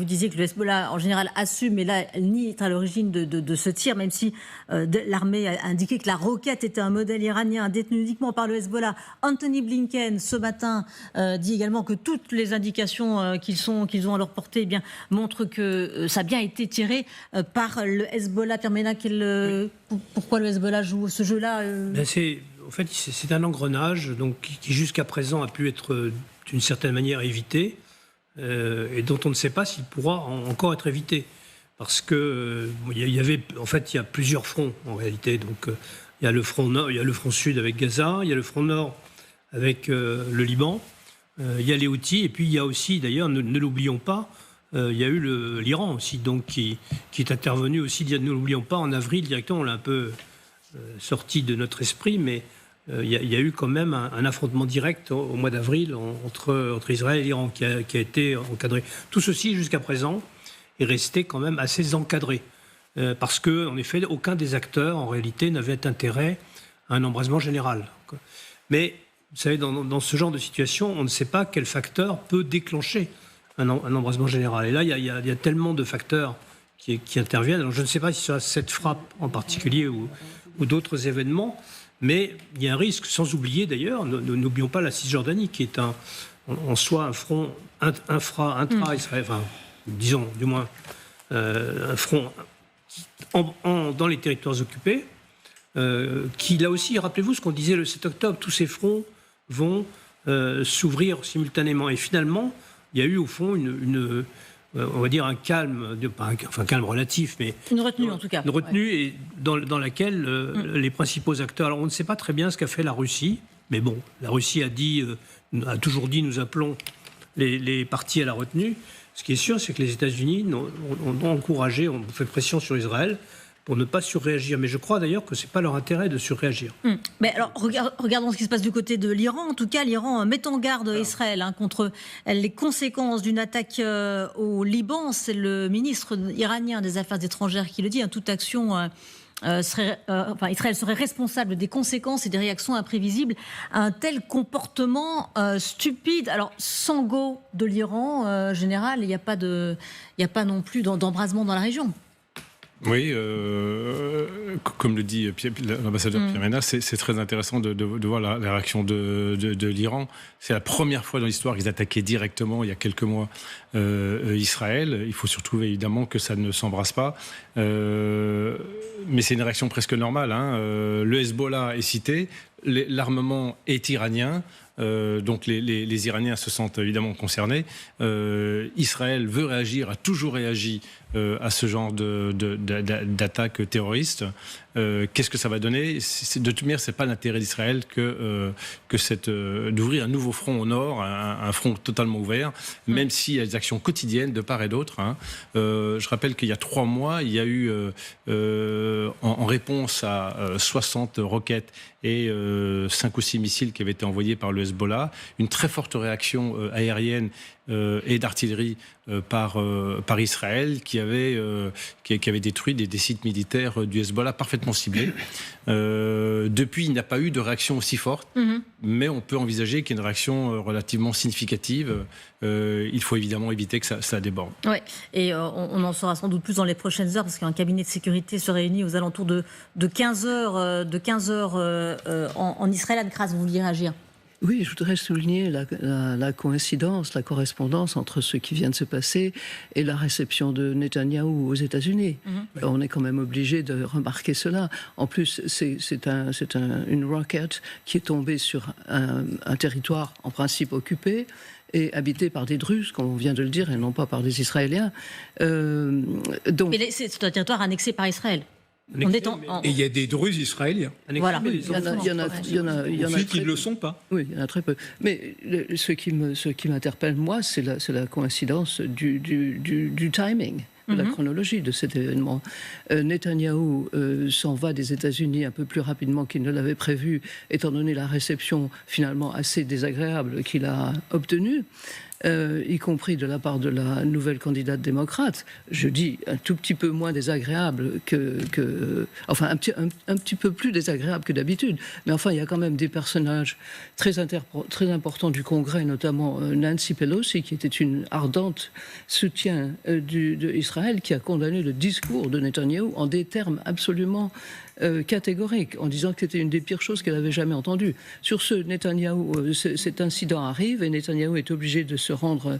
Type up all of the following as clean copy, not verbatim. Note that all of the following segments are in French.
vous disiez que le Hezbollah, en général, assume, mais là, elle nie être à l'origine de ce tir, même si l'armée a indiqué que la roquette était un modèle iranien détenu uniquement par le Hezbollah. Anthony Blinken, ce matin, dit également que toutes les indications qu'ils ont à leur portée montrent que ça a bien été tiré par le Hezbollah. Termina, pourquoi le Hezbollah joue ce jeu-là C'est un engrenage donc, qui jusqu'à présent a pu être d'une certaine manière évité et dont on ne sait pas s'il pourra encore être évité. Parce que il y a plusieurs fronts en réalité. Donc il y a le front nord, il y a le front sud avec Gaza, il y a le front nord avec le Liban, il y a les Houthis et puis il y a aussi, d'ailleurs, ne l'oublions pas, il y a eu l'Iran aussi, donc qui est intervenu aussi, ne l'oublions pas, en avril directement, on l'a un peu sorti de notre esprit, mais il y a eu quand même un affrontement direct au mois d'avril entre Israël et l'Iran qui a été encadré. Tout ceci, jusqu'à présent, est resté quand même assez encadré. Parce que, en effet, aucun des acteurs, en réalité, n'avait intérêt à un embrasement général. Mais, vous savez, dans ce genre de situation, on ne sait pas quel facteur peut déclencher un embrasement général. Et là, il y a tellement de facteurs qui interviennent. Alors, je ne sais pas si c'est cette frappe en particulier ou d'autres événements, mais il y a un risque, sans oublier d'ailleurs, n'oublions pas la Cisjordanie, qui est en soi un front intra-israélien, enfin, disons du moins un front dans les territoires occupés, qui là aussi, rappelez-vous ce qu'on disait le 7 octobre, tous ces fronts vont s'ouvrir simultanément. Et finalement, il y a eu au fond on va dire un calme, enfin calme relatif, mais une retenue en tout cas. Une retenue et dans laquelle les principaux acteurs. Alors on ne sait pas très bien ce qu'a fait la Russie, mais bon, la Russie a toujours dit nous appelons les partis à la retenue. Ce qui est sûr, c'est que les États-Unis ont encouragé, ont fait pression sur Israël pour ne pas surréagir. Mais je crois d'ailleurs que ce n'est pas leur intérêt de surréagir. Mais alors, regardons ce qui se passe du côté de l'Iran. En tout cas, l'Iran met en garde Israël contre les conséquences d'une attaque au Liban. C'est le ministre iranien des Affaires étrangères qui le dit. Toute action... Israël serait responsable des conséquences et des réactions imprévisibles à un tel comportement stupide. Alors, sans go de l'Iran, général, il n'y a pas non plus d'embrasement dans la région. Oui, comme le dit l'ambassadeur Pierre Ménard, c'est très intéressant de voir la réaction de l'Iran. C'est la première fois dans l'histoire qu'ils attaquaient directement, il y a quelques mois, Israël. Il faut surtout évidemment que ça ne s'embrasse pas. Mais c'est une réaction presque normale. Le Hezbollah est cité, l'armement est iranien. Donc les Iraniens se sentent évidemment concernés. Israël veut réagir, a toujours réagi à ce genre d'attaque terroriste. Qu'est-ce que ça va donner ? De toute manière, c'est pas l'intérêt d'Israël que d'ouvrir un nouveau front au nord, un front totalement ouvert, même s'il y a des actions quotidiennes de part et d'autre. Je rappelle qu'il y a 3 mois, il y a eu en réponse à 60 roquettes et 5 ou 6 missiles qui avaient été envoyés par le Hezbollah, une très forte réaction aérienne et d'artillerie par Israël qui avait détruit des sites militaires du Hezbollah parfaitement ciblés. Depuis, il n'y a pas eu de réaction aussi forte, mais on peut envisager qu'il y ait une réaction relativement significative. Il faut évidemment éviter que ça déborde. Oui, et on en saura sans doute plus dans les prochaines heures, parce qu'un cabinet de sécurité se réunit aux alentours de 15 heures, en Israël. Anne-Kras, vous vouliez réagir ? Oui, je voudrais souligner la coïncidence, la correspondance entre ce qui vient de se passer et la réception de Netanyahou aux États-Unis. On est quand même obligé de remarquer cela. En plus, c'est une roquette qui est tombée sur un territoire en principe occupé et habité par des Druzes, comme on vient de le dire, et non pas par des Israéliens. Mais c'est un territoire annexé par Israël. Et il y a des Druzes israéliens. Voilà. Il y en a aussi qui ne le sont pas. Oui, il y en a très peu. Mais ce qui m'interpelle, moi, c'est la coïncidence du timing, de la chronologie de cet événement. Netanyahou s'en va des États-Unis un peu plus rapidement qu'il ne l'avait prévu, étant donné la réception finalement assez désagréable qu'il a obtenue. y compris de la part de la nouvelle candidate démocrate, je dis un tout petit peu moins désagréable enfin un petit peu plus désagréable que d'habitude, mais enfin il y a quand même des personnages très importants du Congrès, notamment Nancy Pelosi, qui était une ardente soutien d'Israël, qui a condamné le discours de Netanyahou en des termes absolument catégorique, en disant que c'était une des pires choses qu'elle avait jamais entendues. Sur ce, Netanyahou, cet incident arrive et Netanyahou est obligé de se rendre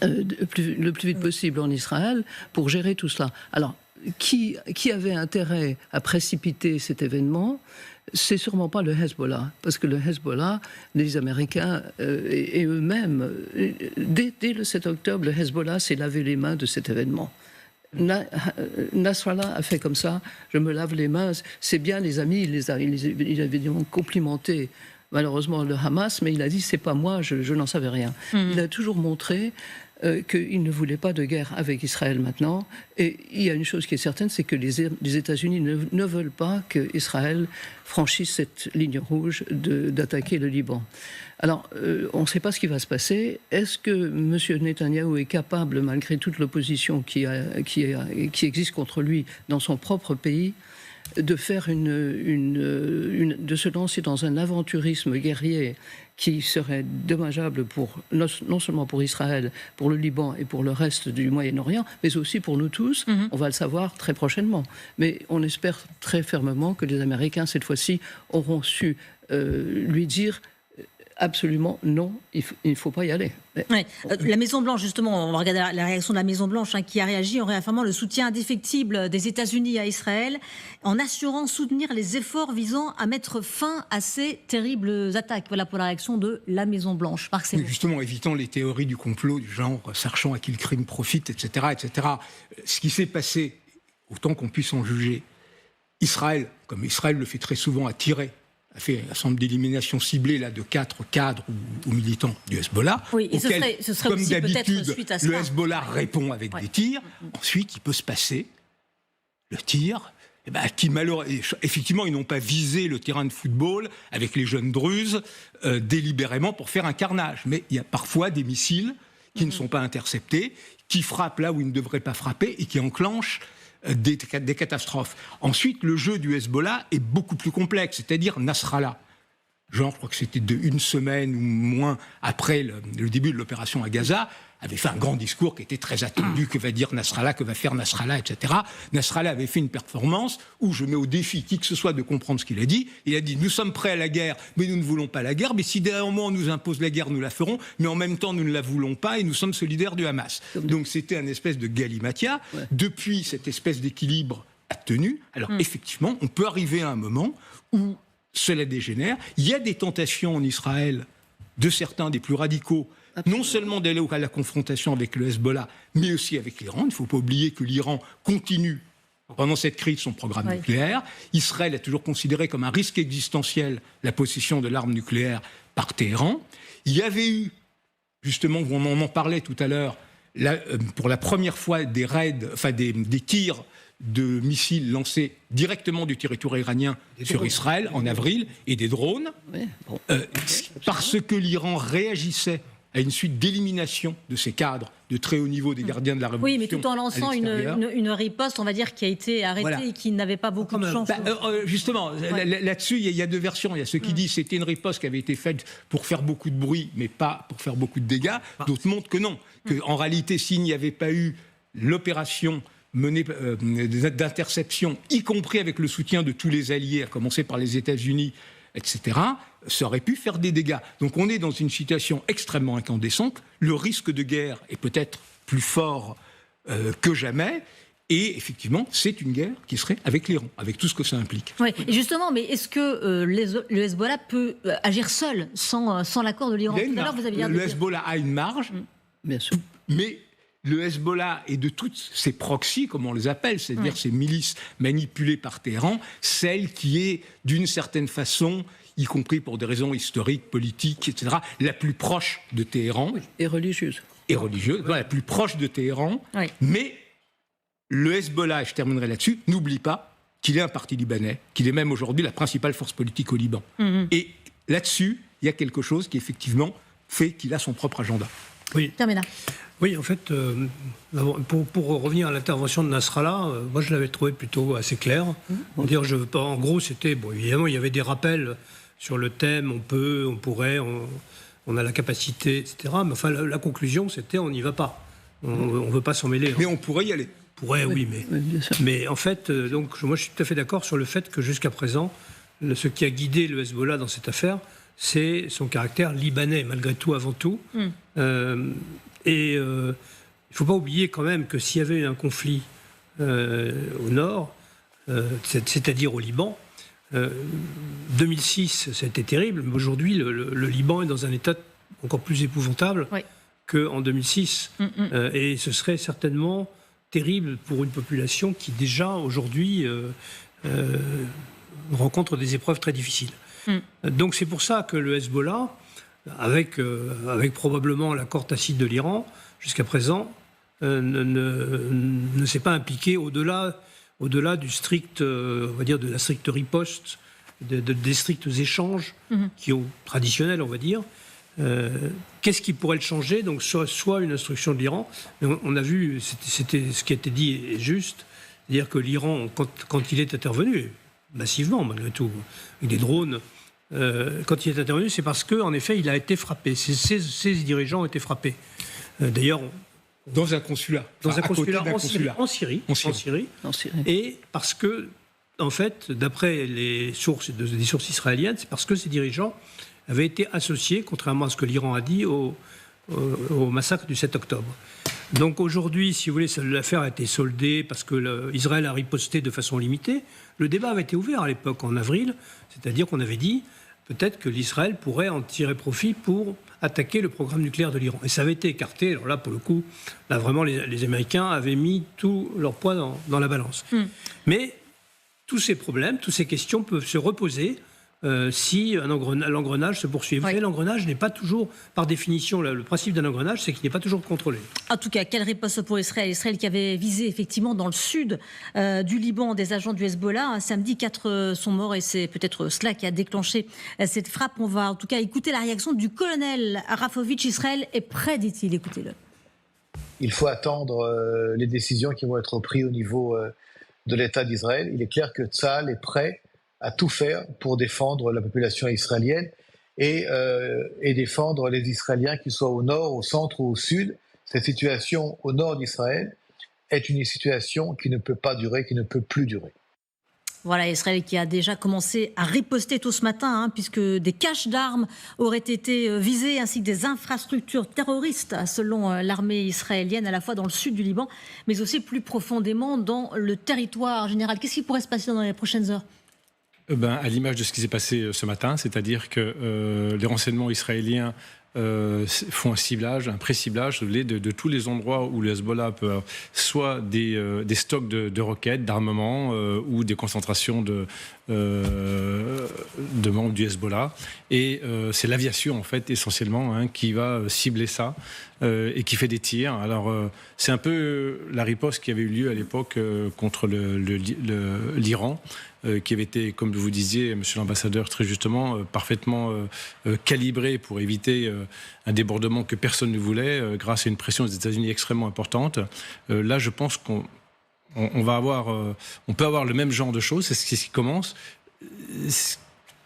le plus vite possible en Israël pour gérer tout cela. Alors, qui avait intérêt à précipiter cet événement ? C'est sûrement pas le Hezbollah, parce que le Hezbollah, les Américains et eux-mêmes, dès le 7 octobre, le Hezbollah s'est lavé les mains de cet événement. Nasrallah a fait comme ça, je me lave les mains, c'est bien les amis, il avait complimenté malheureusement le Hamas, mais il a dit c'est pas moi, je n'en savais rien. Il a toujours montré qu'il ne voulait pas de guerre avec Israël maintenant, et il y a une chose qui est certaine, c'est que les États-Unis ne veulent pas qu'Israël franchisse cette ligne rouge d'attaquer le Liban. Alors, on ne sait pas ce qui va se passer. Est-ce que M. Netanyahou est capable, malgré toute l'opposition qui existe contre lui dans son propre pays, de faire de se lancer dans un aventurisme guerrier qui serait dommageable non seulement pour Israël, pour le Liban et pour le reste du Moyen-Orient, mais aussi pour nous tous. On va le savoir très prochainement. Mais on espère très fermement que les Américains, cette fois-ci, auront su lui dire absolument non, il ne faut pas y aller. Ouais. La Maison-Blanche, justement, on va regarder la réaction de la Maison-Blanche qui a réagi en réaffirmant le soutien indéfectible des États-Unis à Israël, en assurant soutenir les efforts visant à mettre fin à ces terribles attaques. Voilà pour la réaction de la Maison-Blanche. Oui, justement, évitant les théories du complot du genre sachant à qui le crime profite, etc., etc. Ce qui s'est passé, autant qu'on puisse en juger, Israël, comme Israël le fait très souvent, a fait un certain d'élimination ciblée là, de 4 cadres ou militants du Hezbollah. Oui, et ce serait comme aussi d'habitude, suite à cela. le Hezbollah répond avec des tirs. Ensuite, il peut se passer le tir, qui malheureusement, effectivement, ils n'ont pas visé le terrain de football avec les jeunes druzes délibérément pour faire un carnage. Mais il y a parfois des missiles qui ne sont pas interceptés, qui frappent là où ils ne devraient pas frapper et qui enclenchent des catastrophes. Ensuite, le jeu du Hezbollah est beaucoup plus complexe, c'est-à-dire Nasrallah. Je crois que c'était une semaine ou moins après le début de l'opération à Gaza, avait fait un grand discours qui était très attendu, que va dire Nasrallah, que va faire Nasrallah, etc. Nasrallah avait fait une performance où je mets au défi qui que ce soit de comprendre ce qu'il a dit. Il a dit, nous sommes prêts à la guerre, mais nous ne voulons pas la guerre, mais si derrière moi on nous impose la guerre, nous la ferons, mais en même temps nous ne la voulons pas et nous sommes solidaires du Hamas. Donc c'était un espèce de galimatia. Ouais. Depuis, cette espèce d'équilibre a tenu. Alors effectivement, on peut arriver à un moment où cela dégénère. Il y a des tentations en Israël de certains des plus radicaux, non seulement d'aller à la confrontation avec le Hezbollah, mais aussi avec l'Iran. Il ne faut pas oublier que l'Iran continue, pendant cette crise, son programme nucléaire. Israël a toujours considéré comme un risque existentiel la possession de l'arme nucléaire par Téhéran. Il y avait eu, justement, on en parlait tout à l'heure, pour la première fois des raids, enfin des tirs de missiles lancés directement du territoire iranien sur Israël en avril, et des drones, parce que l'Iran réagissait à une suite d'élimination de ces cadres de très haut niveau des gardiens de la révolution. Oui, mais tout en lançant une riposte, on va dire, qui a été arrêtée et qui n'avait pas beaucoup de chance. Justement, là-dessus, il y a deux versions. Il y a ceux qui disent que c'était une riposte qui avait été faite pour faire beaucoup de bruit, mais pas pour faire beaucoup de dégâts. D'autres montrent que non. Qu'en réalité, s'il n'y avait pas eu l'opération menée d'interception, y compris avec le soutien de tous les alliés, à commencer par les États-Unis, etc., ça aurait pu faire des dégâts. Donc on est dans une situation extrêmement incandescente. Le risque de guerre est peut-être plus fort que jamais. Et effectivement, c'est une guerre qui serait avec l'Iran, avec tout ce que ça implique. Oui, et justement, mais est-ce que le Hezbollah peut agir seul, sans l'accord de l'Iran ? Tout à l'heure, vous aviez le Hezbollah a une marge, bien sûr. Mais le Hezbollah et de toutes ces proxys, comme on les appelle, c'est-à-dire ces milices manipulées par Téhéran, celle qui est, d'une certaine façon, y compris pour des raisons historiques, politiques, etc., la plus proche de Téhéran. Oui, et religieuse. Et religieuse, la plus proche de Téhéran. Oui. Mais le Hezbollah, et je terminerai là-dessus, n'oublie pas qu'il est un parti libanais, qu'il est même aujourd'hui la principale force politique au Liban. Et là-dessus, il y a quelque chose qui, effectivement, fait qu'il a son propre agenda. Oui. Pierre Ménard. Oui, en fait, pour revenir à l'intervention de Nasrallah, moi je l'avais trouvé plutôt assez clair. Dire, en gros, c'était, bon, évidemment, il y avait des rappels sur le thème, on peut, on pourrait, on a la capacité, etc. Mais enfin, la conclusion, c'était on n'y va pas. On ne veut pas s'en mêler. Mais on pourrait y aller. Pourrait, oui, mais en fait, donc, moi je suis tout à fait d'accord sur le fait que jusqu'à présent, ce qui a guidé le Hezbollah dans cette affaire, c'est son caractère libanais, malgré tout, avant tout. Et il ne faut pas oublier quand même que s'il y avait un conflit au nord, c'est-à-dire au Liban, 2006, ça a été terrible, mais aujourd'hui, le Liban est dans un état encore plus épouvantable qu'en 2006. Et ce serait certainement terrible pour une population qui, déjà, aujourd'hui, rencontre des épreuves très difficiles. Donc c'est pour ça que le Hezbollah, avec probablement l'accord tacite de l'Iran, jusqu'à présent, ne s'est pas impliqué au-delà du strict, on va dire, de la stricte riposte, des stricts échanges qui ont traditionnels, on va dire. Qu'est-ce qui pourrait le changer? Donc soit une instruction de l'Iran, mais on a vu, c'était ce qui a été dit est juste, c'est-à-dire que l'Iran, quand il est intervenu, massivement malgré tout, avec des drones, quand il est intervenu, c'est parce qu'en effet, il a été frappé. Ses dirigeants ont été frappés. D'ailleurs, dans un consulat. En Syrie. Et parce que, en fait, d'après des sources israéliennes, c'est parce que ces dirigeants avaient été associés, contrairement à ce que l'Iran a dit, au massacre du 7 octobre. Donc aujourd'hui, si vous voulez, l'affaire a été soldée parce que Israël a riposté de façon limitée. Le débat avait été ouvert à l'époque, en avril, c'est-à-dire qu'on avait dit peut-être que l'Israël pourrait en tirer profit pour attaquer le programme nucléaire de l'Iran. Et ça avait été écarté. Alors là, pour le coup, là vraiment, les Américains avaient mis tout leur poids dans la balance. Mais tous ces problèmes, toutes ces questions peuvent se reposer si l'engrenage se poursuit. Vous savez, l'engrenage n'est pas toujours, par définition, le principe d'un engrenage, c'est qu'il n'est pas toujours contrôlé. En tout cas, quelle riposte pour Israël? Israël qui avait visé effectivement dans le sud du Liban des agents du Hezbollah. Un samedi, 4 sont morts et c'est peut-être cela qui a déclenché cette frappe. On va en tout cas écouter la réaction du colonel Rafovitch. Israël est prêt, dit-il. Écoutez-le. Il faut attendre les décisions qui vont être prises au niveau de l'État d'Israël. Il est clair que Tsahal est prêt à tout faire pour défendre la population israélienne et défendre les Israéliens qui soient au nord, au centre ou au sud. Cette situation au nord d'Israël est une situation qui ne peut pas durer, qui ne peut plus durer. Voilà, Israël qui a déjà commencé à riposter tôt ce matin, puisque des caches d'armes auraient été visées, ainsi que des infrastructures terroristes, selon l'armée israélienne, à la fois dans le sud du Liban, mais aussi plus profondément dans le territoire général. Qu'est-ce qui pourrait se passer dans les prochaines heures ? À l'image de ce qui s'est passé ce matin, c'est-à-dire que les renseignements israéliens font un ciblage, un pré-ciblage de tous les endroits où le Hezbollah peut avoir soit des stocks de roquettes, d'armement ou des concentrations de membres du Hezbollah. Et c'est l'aviation, en fait, essentiellement, qui va cibler ça et qui fait des tirs. Alors, c'est un peu la riposte qui avait eu lieu à l'époque contre l'Iran, qui avait été, comme vous disiez, monsieur l'ambassadeur, très justement, parfaitement calibré pour éviter un débordement que personne ne voulait, grâce à une pression des États-Unis extrêmement importante. Là, je pense qu'on peut avoir le même genre de choses, c'est ce qui commence. Ce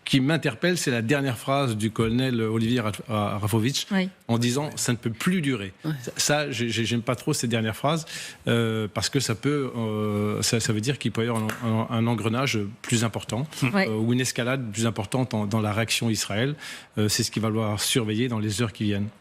qui m'interpelle, c'est la dernière phrase du colonel Olivier Rafovitch, en disant « ça ne peut plus durer ». Ça, j'aime pas trop ces dernières phrases, parce que ça veut dire qu'il peut y avoir un engrenage plus important, ou une escalade plus importante dans la réaction d'Israël. C'est ce qu'il va falloir surveiller dans les heures qui viennent.